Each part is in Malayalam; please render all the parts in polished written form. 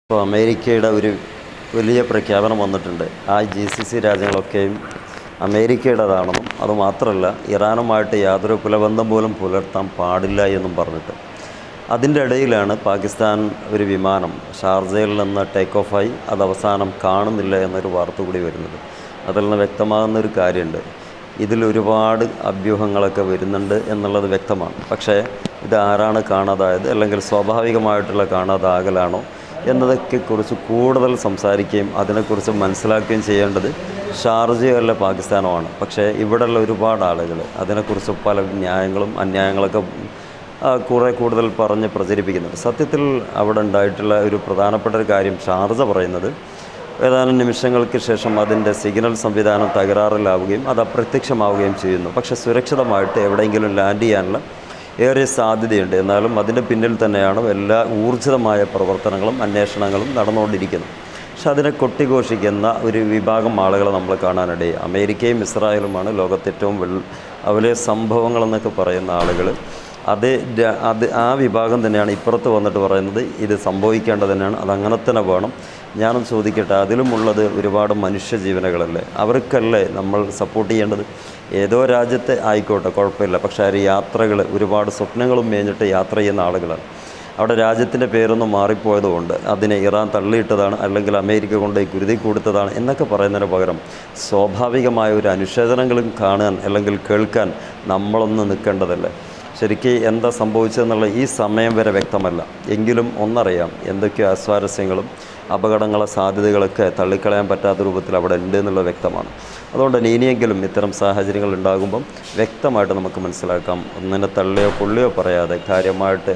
ഇപ്പോൾ അമേരിക്കയുടെ ഒരു വലിയ പ്രഖ്യാപനം വന്നിട്ടുണ്ട്. ആ GCC രാജ്യങ്ങളൊക്കെയും അമേരിക്കയുടേതാണെന്നും അതുമാത്രമല്ല ഇറാനുമായിട്ട് യാതൊരു കുലബന്ധം പോലും പുലർത്താൻ പാടില്ല എന്നും പറഞ്ഞിട്ട്. അതിൻ്റെ ഇടയിലാണ് പാകിസ്ഥാൻ ഒരു വിമാനം ഷാർജയിൽ നിന്ന് ടേക്ക് ഓഫായി അത് അവസാനം കാണുന്നില്ല എന്നൊരു വാർത്ത കൂടി വരുന്നത്. അതിൽ നിന്ന് വ്യക്തമാകുന്നൊരു കാര്യമുണ്ട്, ഇതിലൊരുപാട് അഭ്യൂഹങ്ങളൊക്കെ വരുന്നുണ്ട് എന്നുള്ളത് വ്യക്തമാണ്. പക്ഷേ ഇത് ആരാണ് കാണാതായത്, അല്ലെങ്കിൽ സ്വാഭാവികമായിട്ടുള്ള കാണാതാകലാണോ എന്നതൊക്കെക്കുറിച്ച് കൂടുതൽ സംസാരിക്കുകയും അതിനെക്കുറിച്ച് മനസ്സിലാക്കുകയും ചെയ്യേണ്ടത് ഷാർജയല്ല പാകിസ്ഥാനുമാണ്. പക്ഷേ ഇവിടെയുള്ള ഒരുപാട് ആളുകൾ അതിനെക്കുറിച്ച് പല ന്യായങ്ങളും അന്യായങ്ങളൊക്കെ കുറേ കൂടുതൽ പറഞ്ഞ് പ്രചരിപ്പിക്കുന്നുണ്ട്. സത്യത്തിൽ അവിടെ ഉണ്ടായിട്ടുള്ള ഒരു പ്രധാനപ്പെട്ട ഒരു കാര്യം ഷാർജ പറയുന്നത്, ഏതാനും നിമിഷങ്ങൾക്ക് ശേഷം അതിൻ്റെ സിഗ്നൽ സംവിധാനം തകരാറിലാവുകയും അത് അപ്രത്യക്ഷമാവുകയും ചെയ്യുന്നു. പക്ഷേ സുരക്ഷിതമായിട്ട് എവിടെയെങ്കിലും ലാൻഡ് ചെയ്യാനുള്ള ഏറെ സാധ്യതയുണ്ട്. എന്നാലും അതിൻ്റെ പിന്നിൽ തന്നെയാണ് എല്ലാ ഊർജിതമായ പ്രവർത്തനങ്ങളും അന്വേഷണങ്ങളും നടന്നുകൊണ്ടിരിക്കുന്നത്. പക്ഷെ അതിനെ കൊട്ടിഘോഷിക്കുന്ന ഒരു വിഭാഗം ആളുകളെ നമ്മൾ കാണാനിടയായി. അമേരിക്കയും ഇസ്രായേലുമാണ് ലോകത്തെ ഏറ്റവും വലിയ സംഭവങ്ങളെന്നൊക്കെ പറയുന്ന ആളുകൾ. ആ വിഭാഗം തന്നെയാണ് ഇപ്പുറത്ത് വന്നിട്ട് പറയുന്നത് ഇത് സംഭവിക്കേണ്ടത് തന്നെയാണ്, അതങ്ങനെ തന്നെ വേണം. ഞാനും ചോദിക്കട്ടെ, അതിലുമുള്ളത് ഒരുപാട് മനുഷ്യജീവനുകളല്ലേ, അവർക്കല്ലേ നമ്മൾ സപ്പോർട്ട് ചെയ്യേണ്ടത്? ഏതോ രാജ്യത്തെ ആയിക്കോട്ടെ, കുഴപ്പമില്ല. പക്ഷേ ആ യാത്രകൾ ഒരുപാട് സ്വപ്നങ്ങളും മേഞ്ഞിട്ട് യാത്ര ചെയ്യുന്ന ആളുകളാണ്. അവിടെ രാജ്യത്തിൻ്റെ പേരൊന്നും മാറിപ്പോയതുകൊണ്ട് അതിനെ ഇറാൻ തള്ളിയിട്ടതാണ്, അല്ലെങ്കിൽ അമേരിക്ക കൊണ്ട് കുരുതി കൊടുത്തതാണ് എന്നൊക്കെ പറയുന്നതിന് പകരം സ്വാഭാവികമായ ഒരു അനുശോചനങ്ങളും കാണാൻ അല്ലെങ്കിൽ കേൾക്കാൻ നമ്മളൊന്ന് നിൽക്കേണ്ടതല്ലേ? ശരിക്കും എന്താ സംഭവിച്ചതെന്നുള്ള ഈ സമയം വരെ വ്യക്തമല്ല. എങ്കിലും ഒന്നറിയാം, എന്തൊക്കെയോ അസ്വാരസ്യങ്ങളും അപകടങ്ങളെ സാധ്യതകളൊക്കെ തള്ളിക്കളയാൻ പറ്റാത്ത രൂപത്തിൽ അവിടെ ഉണ്ട് എന്നുള്ളത് വ്യക്തമാണ്. അതുകൊണ്ട് തന്നെ ഇനിയെങ്കിലും ഇത്തരം സാഹചര്യങ്ങൾ ഉണ്ടാകുമ്പം വ്യക്തമായിട്ട് നമുക്ക് മനസ്സിലാക്കാം, ഒന്നിനെ തള്ളിയോ പൊള്ളിയോ പറയാതെ കാര്യമായിട്ട്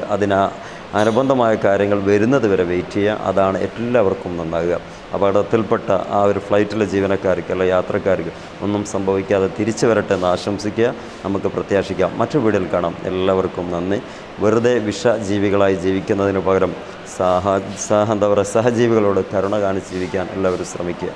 അനുബന്ധമായ കാര്യങ്ങൾ വരുന്നത് വരെ വെയിറ്റ് ചെയ്യുക. അതാണ് എല്ലാവർക്കും നന്നാകുക. അപകടത്തിൽപ്പെട്ട ആ ഒരു ഫ്ലൈറ്റിലെ ജീവനക്കാർക്ക് അല്ല യാത്രക്കാർക്ക് ഒന്നും സംഭവിക്കാതെ തിരിച്ചു വരട്ടെ എന്ന് ആശംസിക്കുക. നമുക്ക് പ്രത്യാശിക്കാം. മറ്റു വീഡിയോയിൽ കാണാം. എല്ലാവർക്കും നന്ദി. വെറുതെ വിഷജീവികളായി ജീവിക്കുന്നതിന് പകരം സഹജീവികളോട് കരുണ കാണിച്ച് ജീവിക്കാൻ എല്ലാവരും ശ്രമിക്കുക.